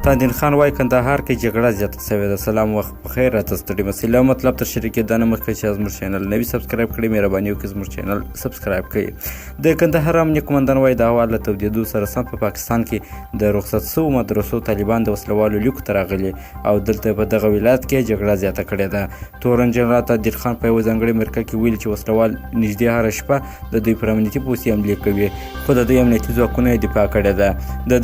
تادین خان وایي کندهار کې جګړه زیاته شوې ده. سلام، وخت بخیر. راته ستړي مسئ له مطلب تر شریکې دا نه مخکې چې زموږ چینل نوي سبسکرایب کړئ مهرباني وکړئ زموږ چینل سبسکرایب کړئ. د کندهار امنیه قومندان وایي د هوا له تودېدو سره سم په پاکستان کې د رخصت شوو مدرسو طالبان د وسلوالو لیکو ته راغلي او دلته په دغه ولایت کې جګړه زیاته کړې ده. تورن جنرال تادین خان په یوه ځانګړې مرکه کې ویلي چې وسلوال نږدې هره شپه د دوی پر امنیتي پوستې حملې کوي، خو د دوی امنیتي ځواکونو یې دفاع کړې ده.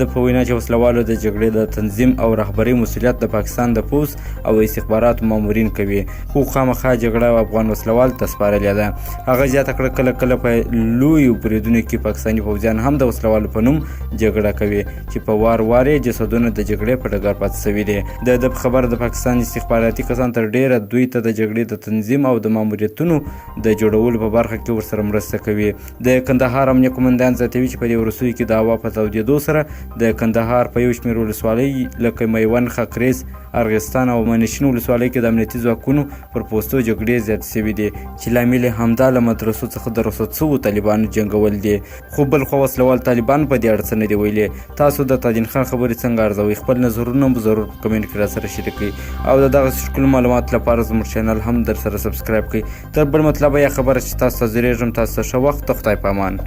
د په وینا چې وسلوالو د جګړې د تنظیم او رهبرۍ مسؤلیت د پاکستان د پوځ او استخباراتو مامورین کوي، خو خامخا جګړه افغان وسلوال ته سپارلې ده. هغه زیاته کړه کله کله په لویو بریدونو کې پاکستاني پوځیان هم د وسلوالو په نوم جګړه کوي چې په وار یې جسدونه د جګړې په ډګر پاتې شوي دي. د خبر د پاکستان استخباراتي کسان تر ډیره دوی ته د جګړې د تنظیم او د ماموریتونو د جوړولو په برخه کې ورسره مرسته کوي. د کندهار امنیه قومندان زیاتوي چې په دې وروستیو کې د هوا په تودېدو سره د کندهار په یو شمېر ولسوالۍ لکه میوند، خاکریز، ارغستان او منشین ولسوالۍ کې د امنیتي ځواکونو پر پوستو جګړې زیاتې شوي دي چې لامل یې همدا له مدرسو څخه د رخصت شوو طالبانو جنګول دي. خو بل خوا وسلوال طالبان په دې اړه څه نه دي ویلي. تاسو د تادین خان خبرې څنګه ارزوئ؟ خپل نظرونه مو ضرور په کمنټ کې راسره شریک کړئ او د دغسې ښکلو معلوماتو لپاره زموږ چینل هم درسره سبسکرایب کړئ. تر بل مطلبه یا خبره چې تاسو ته زیریږم، تاسو ته ښه وخت. خدای په امان.